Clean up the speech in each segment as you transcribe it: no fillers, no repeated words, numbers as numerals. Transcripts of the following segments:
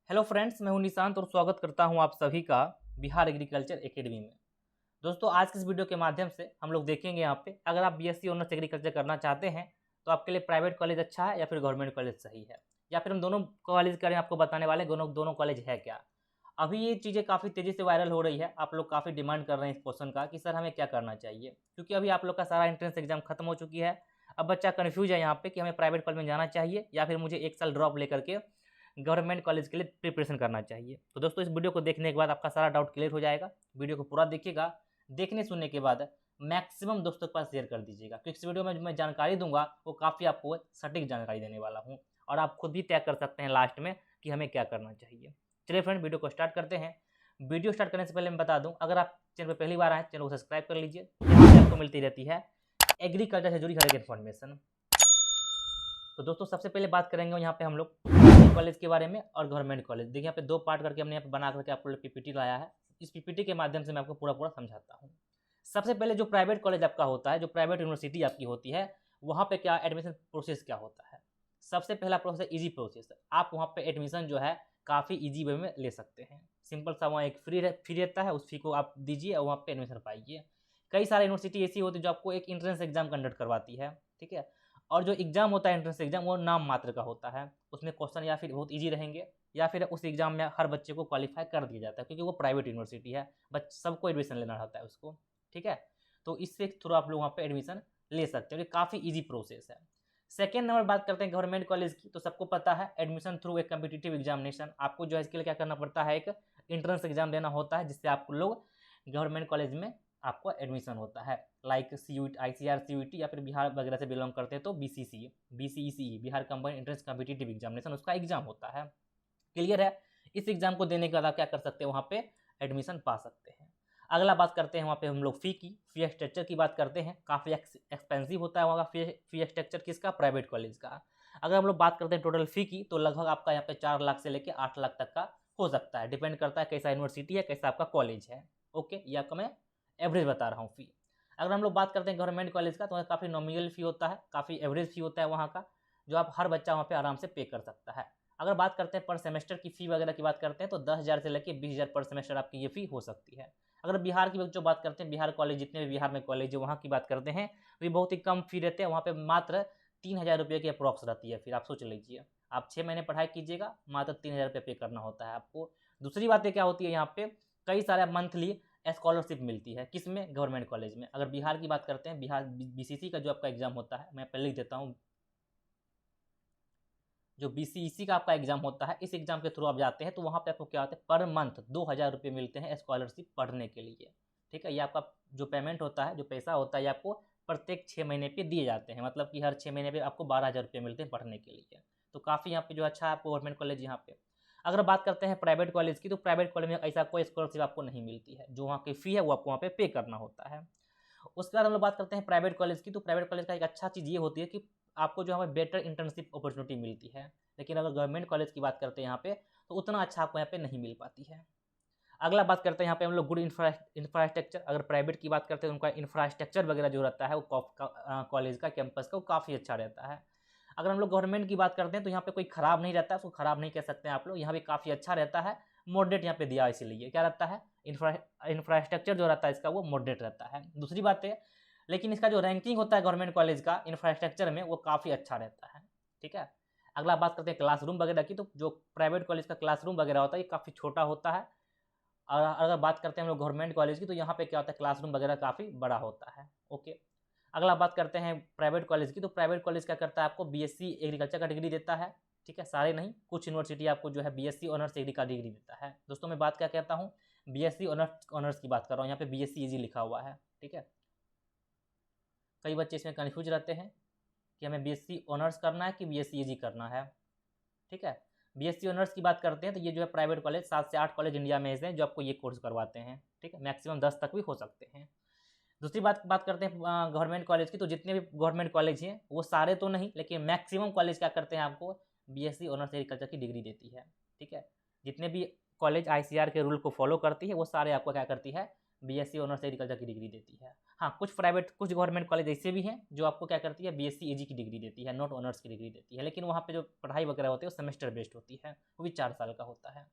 Hello friends, मैं हूं निशांत और स्वागत करता हूं आप सभी का बिहार एग्रीकल्चर एकेडमी में। दोस्तों, आज की इस वीडियो के माध्यम से हम लोग देखेंगे यहाँ पे अगर आप बीएससी ऑनर्स एग्रीकल्चर करना चाहते हैं तो आपके लिए प्राइवेट कॉलेज अच्छा है या फिर गवर्नमेंट कॉलेज सही है, या फिर हम दोनों कॉलेज के बारे में आपको बताने वाले दोनों कॉलेज है क्या। अभी ये चीज़ें काफ़ी तेज़ी से वायरल हो रही है, आप लोग काफ़ी डिमांड कर रहे हैं इस क्वेश्चन का कि सर हमें क्या करना चाहिए, क्योंकि अभी आप लोग का सारा एंट्रेंस एग्जाम खत्म हो चुकी है। अब बच्चा कन्फ्यूज है यहाँ पे कि हमें प्राइवेट कॉलेज में जाना चाहिए या फिर मुझे 1 साल ड्रॉप लेकर के गवर्नमेंट कॉलेज के लिए प्रिपरेशन करना चाहिए। तो दोस्तों, इस वीडियो को देखने के बाद आपका सारा डाउट क्लियर हो जाएगा। वीडियो को पूरा देखिएगा, देखने सुनने के बाद मैक्सिमम दोस्तों के पास शेयर कर दीजिएगा, क्योंकि इस वीडियो में जो मैं जानकारी दूंगा वो काफ़ी आपको सटीक जानकारी देने वाला हूँ और आप खुद भी तय कर सकते हैं लास्ट में कि हमें क्या करना चाहिए। चलिए फ्रेंड, वीडियो को स्टार्ट करते हैं। वीडियो स्टार्ट करने से पहले मैं बता दूं, अगर आप चैनल पर पहली बार आए चैनल को सब्सक्राइब कर लीजिए, यहाँ पे आपको मिलती रहती है एग्रीकल्चर से जुड़ी हर एक इन्फॉर्मेशन। तो दोस्तों, सबसे पहले बात करेंगे यहाँ पे हम लोग कॉलेज के बारे में और गवर्नमेंट कॉलेज। देखिए, यहाँ पे 2 पार्ट करके हमने यहाँ पे बना करके आपको पीपीटी लाया है। इस पीपीटी के माध्यम से मैं आपको पूरा समझाता हूँ। सबसे पहले जो प्राइवेट कॉलेज आपका होता है, जो प्राइवेट यूनिवर्सिटी आपकी होती है, वहाँ पे क्या एडमिशन प्रोसेस क्या होता है। सबसे पहला प्रोसेस ईजी प्रोसेस है। आप वहाँ पे एडमिशन जो है काफ़ी ईजी वे में ले सकते हैं। सिंपल सा वहाँ एक फ्री रहता है, उस फी को आप दीजिए और वहाँ पे एडमिशन पाइए। कई सारे यूनिवर्सिटी ऐसी होती है जो आपको एक इंट्रेंस एग्जाम कंडक्ट करवाती है, ठीक है। और जो एग्ज़ाम होता है एंट्रेंस एग्जाम, वो नाम मात्र का होता है। उसमें क्वेश्चन या फिर बहुत इजी रहेंगे या फिर उस एग्ज़ाम में हर बच्चे को क्वालिफाई कर दिया जाता है, क्योंकि वो प्राइवेट यूनिवर्सिटी है, बच सबको एडमिशन लेना रहता है उसको, ठीक है। तो इससे थ्रू आप लोग वहाँ पे एडमिशन ले सकते हो, ये काफ़ी ईजी प्रोसेस है। सेकेंड नंबर बात करते हैं गवर्नमेंट कॉलेज की। तो सबको पता है एडमिशन थ्रू एक कम्पिटिटिव एग्जामिनेशन, आपको जो है इसके लिए क्या करना पड़ता है, एक इंट्रेंस एग्जाम देना होता है, जिससे आप लोग गवर्नमेंट कॉलेज में आपको एडमिशन होता है। लाइक CUET, ICAR CUET, या फिर बिहार वगैरह से बिलोंग करते हैं तो BCECE, Bihar combined entrance competitive examination, उसका एग्जाम होता है। क्लियर है। इस एग्जाम को देने के बाद आप क्या कर सकते हैं, वहाँ पे एडमिशन पा सकते हैं। अगला बात करते हैं वहाँ पे हम लोग फ़ी की। फ़ी स्ट्रक्चर की बात करते हैं, काफ़ी एक्सपेंसिव होता है वहाँ का फ़ी स्ट्रक्चर किसका, प्राइवेट कॉलेज का। अगर हम लोग बात करते हैं टोटल फ़ी की, तो लगभग आपका यहाँ पे 4 लाख से लेकर 8 लाख तक का हो सकता है। डिपेंड करता है कैसा यूनिवर्सिटी है, कैसा आपका कॉलेज है। ओके, ये आपका मैं एवरेज बता रहा हूँ फ़ी। अगर हम लोग बात करते हैं गवर्नमेंट कॉलेज का, तो काफ़ी नॉमिनल फ़ी होता है, काफ़ी एवरेज फ़ी होता है वहाँ का, जो आप हर बच्चा वहाँ पे आराम से पे कर सकता है। अगर बात करते हैं पर सेमेस्टर की फ़ी वगैरह की बात करते हैं, तो 10,000 से लेकर 20,000 पर सेमेस्टर आपकी ये फ़ी हो सकती है। अगर बिहार की जो बात करते हैं, बिहार कॉलेज, जितने भी बिहार में कॉलेज है वहाँ की बात करते हैं, तो ये बहुत ही कम फ़ी रहते हैं। वहाँ पे मात्र 3,000 रुपये की अप्रॉक्स रहती है। फिर आप सोच लीजिए, आप 6 महीने पढ़ाई कीजिएगा, मात्र 3,000 रुपये पे करना होता है आपको। दूसरी बात क्या होती है, यहाँ पे कई सारे मंथली स्कॉलरशिप मिलती है, किसमें, गवर्नमेंट कॉलेज में। अगर बिहार की बात करते हैं, बिहार BCC का जो आपका एग्जाम होता है, मैं पहले लिख देता हूँ, जो BCEC का आपका एग्जाम होता है, इस एग्जाम के थ्रू आप जाते हैं, तो वहाँ पे आपको क्या होता है, पर मंथ 2,000 रुपये मिलते हैं स्कॉलरशिप पढ़ने के लिए, ठीक है। ये आपका जो पेमेंट होता है, जो पैसा होता है, ये आपको प्रत्येक 6 महीने पे दिए जाते हैं। मतलब कि हर 6 महीने पे आपको 12,000 रुपये मिलते हैं पढ़ने के लिए। तो काफ़ी यहाँ पे जो अच्छा है आपको गवर्नमेंट कॉलेज यहाँ पे। अगर बात करते हैं प्राइवेट कॉलेज की, तो प्राइवेट कॉलेज में ऐसा कोई स्कॉलरशिप आपको नहीं मिलती है। जो वहाँ की फ़ी है वो आपको वहाँ पे करना होता है। उसके बाद हम लोग बात करते हैं प्राइवेट कॉलेज की। तो प्राइवेट कॉलेज का एक अच्छा चीज़ ये होती है कि आपको जो हमें बेटर इंटर्नशिप अपॉर्चुनिटी मिलती है। लेकिन अगर गवर्नमेंट कॉलेज की बात करते हैं यहाँ पे, तो उतना अच्छा आपको यहाँ पे नहीं मिल पाती है। अगला बात करते हैं यहाँ पे हम लोग गुड इंफ्रास्ट्रक्चर। अगर प्राइवेट की बात करते हैं, उनका इंफ्रास्ट्रक्चर वगैरह जो रहता है वो कॉलेज का, कैंपस का, वो काफ़ी अच्छा रहता है। अगर हम लोग गवर्नमेंट की बात करते हैं, तो यहाँ पे कोई ख़राब नहीं रहता है, उसको ख़राब नहीं कह सकते हैं आप लोग। यहाँ पे काफ़ी अच्छा रहता है, मॉडरेट यहाँ पे दिया, इसीलिए क्या रहता है, इंफ्रास्ट्रक्चर जो रहता है इसका वो मॉडरेट रहता है। दूसरी बात है, लेकिन इसका जो रैंकिंग होता है गवर्नमेंट कॉलेज का इंफ्रास्ट्रक्चर में, वो काफ़ी अच्छा रहता है, ठीक है। अगला बात करते हैं क्लासरूम वगैरह की। तो जो प्राइवेट कॉलेज का क्लासरूम वगैरह होता है, ये काफ़ी छोटा होता है। और अगर बात करते हैं हम लोग गवर्नमेंट कॉलेज की, तो यहाँ पे क्या होता है, क्लासरूम वगैरह काफ़ी बड़ा होता है। ओके, अगला बात करते हैं प्राइवेट कॉलेज की। तो प्राइवेट कॉलेज क्या करता है, आपको BSc एग्रीकल्चर का डिग्री देता है, ठीक है। सारे नहीं, कुछ यूनिवर्सिटी आपको जो है BSc ऑनर्स एग्री का डिग्री देता है। दोस्तों, मैं बात क्या कहता हूँ, BSc ऑनर्स की बात कर रहा हूँ। यहाँ पे BSc ईजी लिखा हुआ है, ठीक है। कई बच्चे इसमें कन्फ्यूज रहते हैं कि हमें BSc ऑनर्स करना है कि BSc ईजी करना है, ठीक है। BSc ऑनर्स की बात करते हैं, तो ये जो है प्राइवेट कॉलेज 7 से 8 कॉलेज इंडिया में ऐसे हैं जो आपको ये कोर्स करवाते हैं, ठीक है। मैक्सिमम 10 तक भी हो सकते हैं। दूसरी बात करते हैं गवर्नमेंट कॉलेज की। तो जितने भी गवर्नमेंट कॉलेज हैं, वो सारे तो नहीं, लेकिन मैक्सिमम कॉलेज क्या करते हैं, आपको BSc ऑनर्स एग्रीकल्चर की डिग्री देती है, ठीक है। जितने भी कॉलेज ICAR के रूल को फॉलो करती है, वो सारे आपको क्या करती है, बीएससी ऑनर्स एग्रीकल्चर की डिग्री देती है। हाँ, कुछ प्राइवेट कुछ गवर्नमेंट कॉलेज ऐसे भी हैं जो आपको क्या करती है, बीएससी एजी की डिग्री देती है, नॉट ऑनर्स की डिग्री देती है, लेकिन वहाँ पे जो पढ़ाई वगैरह होती है वो सेमेस्टर बेस्ड होती है, वो भी 4 साल का होता है।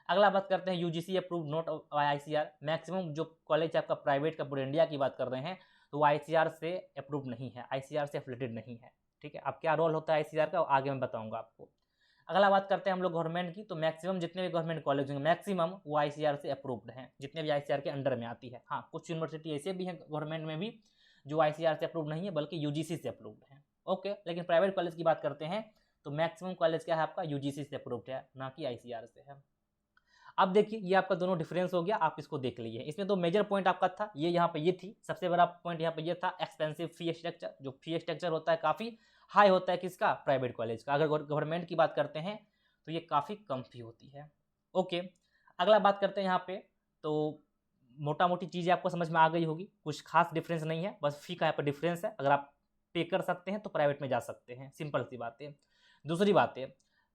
अगला बात करते हैं UGC approve not ICR. Maximum जो कॉलेज आपका प्राइवेट का पूरे इंडिया की बात कर रहे हैं तो वो आईसीआर से अप्रूव नहीं है, आईसीआर से एफिलेटेड नहीं है। ठीक है, अब क्या रोल होता है आईसीआर का आगे मैं बताऊंगा आपको। अगला बात करते हैं हम लोग गवर्नमेंट की, तो मैक्सिमम जितने भी गवर्नमेंट कॉलेज होंगे मैक्सिमम वो आईसीआर से अप्रूव्ड हैं, जितने भी आईसीआर के अंडर में आती है। हाँ, कुछ यूनिवर्सिटी ऐसे भी हैं गवर्नमेंट में भी जो आईसीआर से अप्रूव नहीं है बल्कि यूजीसी से अप्रूव्ड है। ओके, लेकिन प्राइवेट कॉलेज की बात करते हैं तो मैक्सिमम कॉलेज क्या है आपका यूजीसी से अप्रूव्ड है, ना कि आईसीआर से है। अब देखिए ये आपका दोनों डिफरेंस हो गया, आप इसको देख लीजिए। इसमें तो मेजर पॉइंट आपका था ये, यहाँ पे ये थी सबसे बड़ा पॉइंट, यहाँ पे ये था एक्सपेंसिव फी स्ट्रक्चर। जो फी स्ट्रक्चर होता है काफ़ी हाई होता है किसका, प्राइवेट कॉलेज का। अगर गवर्नमेंट की बात करते हैं तो ये काफ़ी कम फी होती है। ओके, अगला बात करते हैं यहाँ पे, तो मोटा मोटी चीज़ें आपको समझ में आ गई होगी, कुछ खास डिफरेंस नहीं है, बस फी का यहाँ पर डिफरेंस है। अगर आप पे कर सकते हैं तो प्राइवेट में जा सकते हैं, सिंपल सी बात है। दूसरी बात है,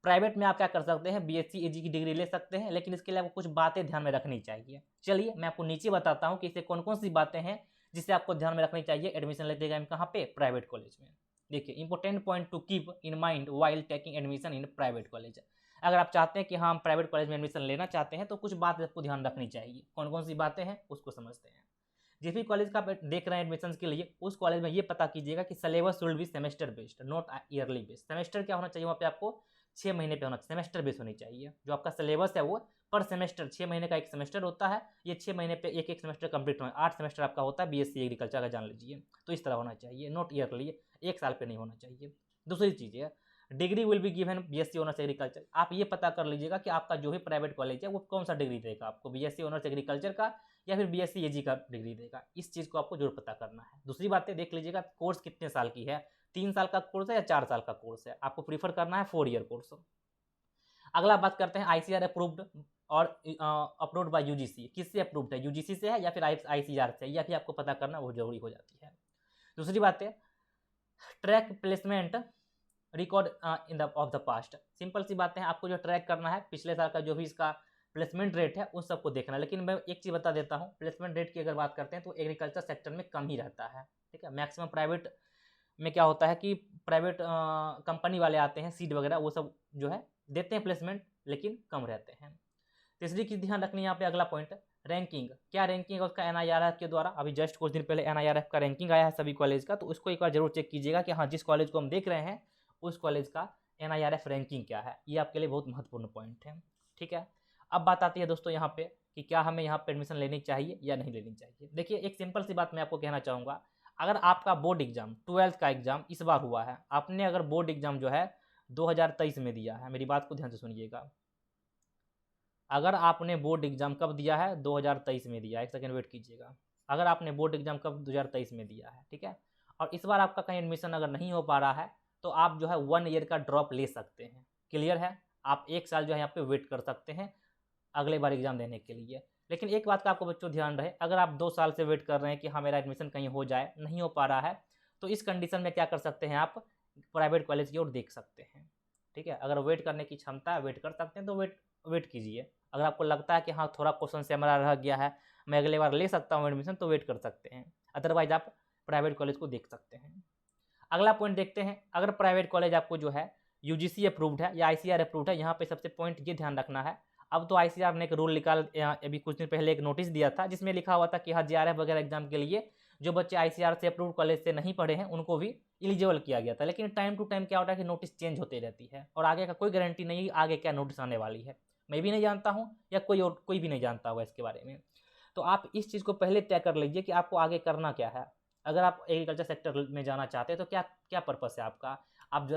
प्राइवेट में आप क्या कर सकते हैं, बीएससी एजी की डिग्री ले सकते हैं, लेकिन इसके लिए आपको कुछ बातें ध्यान में रखनी चाहिए। चलिए मैं आपको नीचे बताता हूँ कि इसे कौन कौन सी बातें हैं जिसे आपको ध्यान में रखनी चाहिए एडमिशन लेते टाइम कहाँ पे, प्राइवेट कॉलेज में। देखिए important point two keep in mind while taking admission in private college. अगर आप चाहते हैं कि हाँ हम प्राइवेट कॉलेज में एडमिशन लेना चाहते हैं तो कुछ बात आपको ध्यान रखनी चाहिए। कौन कौन सी बातें हैं उसको समझते हैं। जिस भी कॉलेज का आप देख रहे हैं एडमिशन के लिए, उस कॉलेज में ये पता कीजिएगा कि syllabus will be semester based not yearly based. Semester क्या होना चाहिए वहाँ पे आपको 6 महीने पे होना चाहिए, सेमेस्टर बेस होनी चाहिए। जो आपका सिलेबस है वो पर सेमेस्टर 6 महीने का एक सेमेस्टर होता है, ये 6 महीने पे एक एक सेमेस्टर कंप्लीट होना, 8 सेमेस्टर आपका होता है बीएससी एग्रीकल्चर का, जान लीजिए। तो इस तरह होना चाहिए, नॉट ईयरली, एक साल पे नहीं होना चाहिए। दूसरी चीज़ है degree will be given BSc honours agriculture. आप ये पता कर लीजिएगा कि आपका जो भी प्राइवेट कॉलेज है वो कौन सा डिग्री देगा आपको, बीएससी ऑनर्स एग्रीकल्चर का या फिर बीएससी एजी का डिग्री देगा। इस चीज़ को आपको जरूर पता करना है। दूसरी बातें देख लीजिएगा कोर्स कितने साल की है, 3 साल का कोर्स है या 4 साल का कोर्स है, आपको प्रीफर करना है 4 ईयर कोर्स। अगला बात करते हैं आईसीआर अप्रूव्ड और अप्रूव्ड बाय यूजीसी, किससे अप्रूव्ड है, यूजीसी से है या फिर आईसीआर से, यह भी आपको पता करना वो जरूरी हो जाती है। दूसरी बात है track placement record in the of the past. Simple सी बातें हैं, आपको जो ट्रैक करना है पिछले साल का जो भी इसका प्लेसमेंट रेट है उन सबको देखना है। लेकिन मैं एक चीज़ बता देता हूँ, प्लेसमेंट रेट की अगर बात करते हैं तो एग्रीकल्चर सेक्टर में कम ही रहता है। ठीक है, मैक्सिमम प्राइवेट में क्या होता है कि प्राइवेट कंपनी वाले आते हैं, सीट वगैरह वो सब जो है देते हैं प्लेसमेंट, लेकिन कम रहते हैं। तीसरी चीज़ ध्यान रखनी है यहाँ पे, अगला पॉइंट रैंकिंग। क्या रैंकिंग है उसका एनआईआरएफ के द्वारा, अभी जस्ट कुछ दिन पहले एनआईआरएफ का रैंकिंग आया है सभी कॉलेज का, तो उसको एक बार जरूर चेक कीजिएगा कि हाँ जिस कॉलेज को हम देख रहे हैं उस कॉलेज का एनआईआरएफ रैंकिंग क्या है। ये आपके लिए बहुत महत्वपूर्ण पॉइंट है। ठीक है, अब बात आती है दोस्तों यहाँ पे कि क्या हमें यहाँ पे एडमिशन लेनी चाहिए या नहीं लेनी चाहिए। देखिए एक सिंपल सी बात मैं आपको कहना चाहूँगा, अगर आपका बोर्ड एग्जाम 12th का एग्जाम इस बार हुआ है, आपने अगर बोर्ड एग्जाम जो है 2023 में दिया है, मेरी बात को ध्यान से सुनिएगा, अगर आपने बोर्ड एग्जाम कब दिया है 2023 में दिया है, एक सेकेंड वेट कीजिएगा, अगर आपने बोर्ड एग्जाम कब 2023 में दिया है, ठीक है, और इस बार आपका कहीं एडमिशन अगर नहीं हो पा रहा है तो आप जो है 1 ईयर का ड्रॉप ले सकते हैं। क्लियर है, आप 1 साल जो है यहाँ पे वेट कर सकते हैं अगले बार एग्जाम देने के लिए। लेकिन एक बात का आपको बच्चों ध्यान रहे, अगर आप 2 साल से वेट कर रहे हैं कि हाँ मेरा एडमिशन कहीं हो जाए, नहीं हो पा रहा है, तो इस कंडीशन में क्या कर सकते हैं, आप प्राइवेट कॉलेज की ओर देख सकते हैं। ठीक है, अगर वेट करने की क्षमता है, वेट कर सकते हैं तो वेट कीजिए। अगर आपको लगता है कि हाँ थोड़ा क्वेश्चन से हमारा रह गया है, मैं अगले बार ले सकता हूँ एडमिशन, तो वेट कर सकते हैं, अदरवाइज आप प्राइवेट कॉलेज को देख सकते हैं। अगला पॉइंट देखते हैं, अगर प्राइवेट कॉलेज आपको जो है यूजीसी अप्रूव्ड है या आईसीआर अप्रूव्ड है, यहाँ पे सबसे पॉइंट ये ध्यान रखना है। अब तो आईसीआर ने एक रूल निकाल, अभी कुछ दिन पहले एक नोटिस दिया था जिसमें लिखा हुआ था कि हाँ जेआरएफ वगैरह एग्जाम के लिए जो बच्चे आईसीआर से अप्रूव्ड कॉलेज से नहीं पढ़े हैं उनको भी एलिजिबल किया गया था। लेकिन टाइम टू टाइम क्या होता है कि नोटिस चेंज होती रहती है और आगे का कोई गारंटी नहीं आगे क्या नोटिस आने वाली है, मैं भी नहीं जानता हूँ या कोई भी नहीं जानता होगा इसके बारे में। तो आप इस चीज़ को पहले तय कर लीजिए कि आपको आगे करना क्या है। अगर आप एग्रीकल्चर सेक्टर में जाना चाहते हैं तो क्या क्या पर्पस है आपका, आप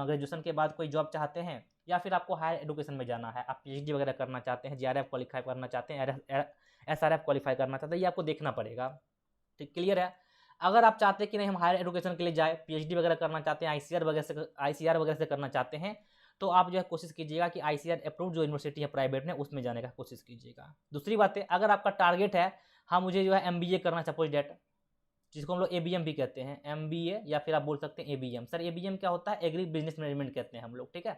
ग्रेजुएशन के बाद कोई जॉब चाहते हैं या फिर आपको हायर एजुकेशन में जाना है, आप पीएचडी वगैरह करना चाहते हैं, जेआरएफ क्वालिफाई करना चाहते हैं, एसआरएफ क्वालिफाई करना चाहते हैं, ये आपको देखना पड़ेगा। ठीक, क्लियर है। अगर आप चाहते हैं कि नहीं हम हायर एजुकेशन के लिए जाए, पीएचडी वगैरह करना चाहते हैं, आईसीआर वगैरह से करना चाहते हैं, तो आप जो है कोशिश कीजिएगा कि आईसीआर अप्रूव्ड जो यूनिवर्सिटी है प्राइवेट में उसमें जाने का कोशिश कीजिएगा। दूसरी बात है, अगर आपका टारगेट है हाँ मुझे जो है एमबीए करना, सपोज डेट जिसको हम लोग एबीएम भी कहते हैं, एमबीए या फिर आप बोल सकते हैं एबीएम। सर एबीएम क्या होता है, एग्री बिजनेस मैनेजमेंट कहते हैं हम लोग। ठीक है,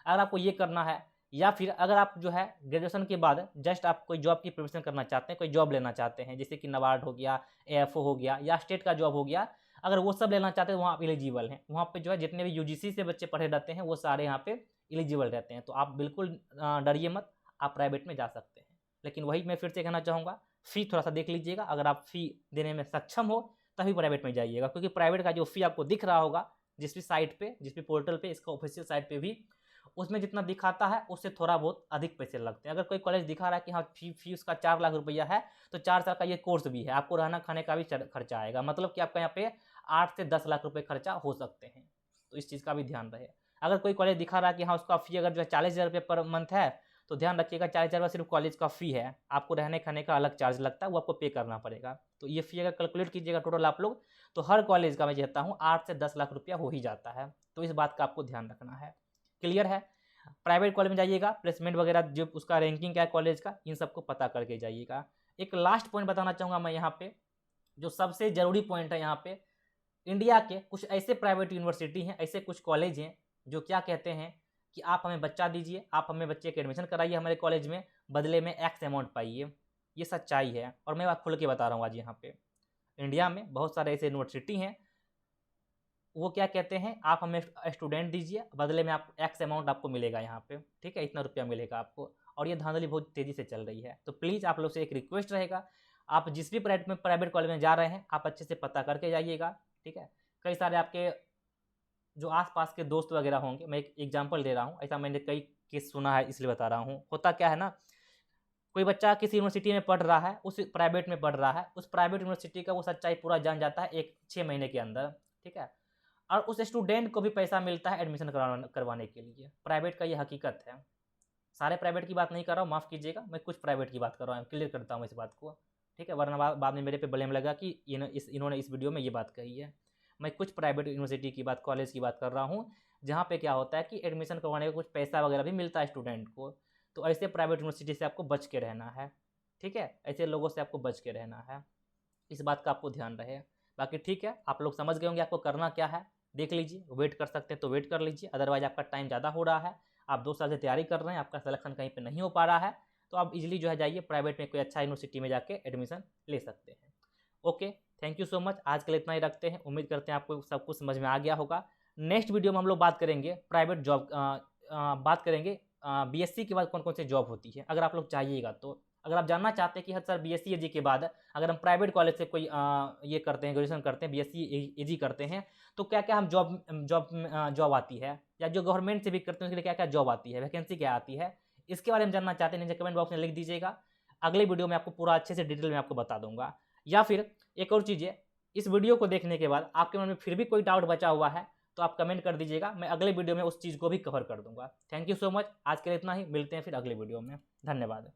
अगर आपको ये करना है या फिर अगर आप जो है ग्रेजुएशन के बाद जस्ट आप कोई जॉब की प्रिपरेशन करना चाहते हैं, कोई जॉब लेना चाहते हैं, जैसे कि नाबार्ड हो गया, AFO हो गया या स्टेट का जॉब हो गया, अगर वो सब लेना चाहते हैं वहाँ आप एलिजिबल हैं। वहाँ पे जो है जितने भी UGC से बच्चे पढ़े रहते हैं वो सारे यहाँ पे एलिजिबल रहते हैं। तो आप बिल्कुल डरिए मत, आप प्राइवेट में जा सकते हैं। लेकिन वही मैं फिर से कहना चाहूँगा, फ़ी थोड़ा सा देख लीजिएगा, अगर आप फ़ी देने में सक्षम हो तभी प्राइवेट में जाइएगा, क्योंकि प्राइवेट का जो फ़ी आपको दिख रहा होगा जिस भी साइट पे, जिस भी पोर्टल पे, इसका ऑफिशियल साइट पे भी, उसमें जितना दिखाता है उससे थोड़ा बहुत अधिक पैसे लगते हैं। अगर कोई कॉलेज दिखा रहा है कि हाँ फी उसका 4 लाख रुपया है, तो 4 साल का ये कोर्स भी है, आपको रहना खाने का भी खर्चा आएगा, मतलब कि आपका यहाँ पे 8 से 10 लाख रुपये खर्चा हो सकते हैं। तो इस चीज़ का भी ध्यान रहे। अगर कोई कॉलेज दिखा रहा है कि हाँ उसका फ़ी अगर जो है 40,000 रुपये पर मंथ है, तो ध्यान रखिएगा 40,000 रुपये सिर्फ कॉलेज का फ़ी है, आपको रहने खाने का अलग चार्ज लगता है, वो आपको पे करना पड़ेगा। तो ये फ़ी अगर कैलकुलेट कीजिएगा टोटल आप लोग, तो हर कॉलेज का मैं कहता हूँ 8 से 10 लाख रुपया हो ही जाता है। तो इस बात का आपको ध्यान रखना है। क्लियर है? प्राइवेट कॉलेज में जाइएगा, प्लेसमेंट वगैरह जो उसका रैंकिंग क्या है कॉलेज का, इन सबको पता करके जाइएगा। एक लास्ट पॉइंट बताना चाहूँगा मैं यहाँ पे, जो सबसे ज़रूरी पॉइंट है यहाँ पे, इंडिया के कुछ ऐसे प्राइवेट यूनिवर्सिटी हैं, ऐसे कुछ कॉलेज हैं जो क्या कहते हैं कि आप हमें बच्चा दीजिए, आप हमें बच्चे के एडमिशन कराइए हमारे कॉलेज में, बदले में एक्स अमाउंट पाइए। ये सच्चाई है और मैं बात खुल के बता रहा हूँ आज यहाँ पे। इंडिया में बहुत सारे ऐसे यूनिवर्सिटी हैं, वो क्या कहते हैं, आप हमें स्टूडेंट दीजिए, बदले में आप एक्स अमाउंट आपको मिलेगा यहाँ पे, ठीक है, इतना रुपया मिलेगा आपको। और ये धांधली बहुत तेज़ी से चल रही है। तो प्लीज़ आप लोग से एक रिक्वेस्ट रहेगा, आप जिस भी प्राइवेट कॉलेज में जा रहे हैं आप अच्छे से पता करके जाइएगा, ठीक है। कई सारे आपके जो आसपास के दोस्त वगैरह होंगे, मैं एक एग्जांपल दे रहा हूँ, ऐसा मैंने कई केस सुना है इसलिए बता रहा हूँ। होता क्या है ना, कोई बच्चा किसी यूनिवर्सिटी में पढ़ रहा है, उस प्राइवेट में पढ़ रहा है, उस प्राइवेट यूनिवर्सिटी का वो सच्चाई पूरा जान जाता है 6 महीने के अंदर, ठीक है। और उस स्टूडेंट को भी पैसा मिलता है एडमिशन करवाने के लिए। प्राइवेट का ये हकीकत है। सारे प्राइवेट की बात नहीं कर रहा हूँ, माफ़ कीजिएगा, मैं कुछ प्राइवेट की बात कर रहा हूँ, क्लियर करता हूँ इस बात को, ठीक है, वरना बाद में मेरे पे ब्लेम लगा कि इन्होंने इस वीडियो में ये बात कही है। मैं कुछ प्राइवेट यूनिवर्सिटी की बात, कॉलेज की बात कर रहा हूँ, जहाँ पे क्या होता है कि एडमिशन करवाने का कुछ पैसा वगैरह भी मिलता है स्टूडेंट को। तो ऐसे प्राइवेट यूनिवर्सिटी से आपको बच के रहना है, ठीक है, ऐसे लोगों से आपको बच के रहना है, इस बात का आपको ध्यान रहे। बाकी ठीक है, आप लोग समझ गए होंगे आपको करना क्या है, देख लीजिए, वेट कर सकते हैं तो वेट कर लीजिए, अदरवाइज आपका टाइम ज़्यादा हो रहा है, आप 2 साल से तैयारी कर रहे हैं, आपका सिलेक्शन कहीं पे नहीं हो पा रहा है, तो आप इजीली जो है जाइए प्राइवेट में कोई अच्छा यूनिवर्सिटी में जाके एडमिशन ले सकते हैं। Okay, thank you so much, आज के लिए इतना ही रखते हैं। उम्मीद करते हैं आपको सब कुछ समझ में आ गया होगा। नेक्स्ट वीडियो में हम लोग बात करेंगे प्राइवेट जॉब, बात करेंगे BSc के बाद कौन कौन सी जॉब होती है, अगर आप लोग चाहिएगा तो। अगर आप जानना चाहते हैं कि हाँ सर BSc AG के बाद अगर हम प्राइवेट कॉलेज से कोई ये करते हैं, ग्रेजुएशन करते हैं, BSc AG करते हैं, तो क्या क्या हम जॉब आती है, या जो गवर्नमेंट से भी करते हैं उसके लिए क्या क्या जॉब आती है, वैकेंसी क्या आती है, इसके बारे में जानना चाहते हैं, नीचे कमेंट बॉक्स में लिख दीजिएगा। अगले वीडियो में आपको पूरा अच्छे से डिटेल में आपको बता दूंगा। या फिर एक और चीज़ है, इस वीडियो को देखने के बाद आपके मन में फिर भी कोई डाउट बचा हुआ है तो आप कमेंट कर दीजिएगा, मैं अगले वीडियो में उस चीज़ को भी कवर कर दूंगा। थैंक यू सो मच, आज के लिए इतना ही, मिलते हैं फिर अगले वीडियो में। धन्यवाद।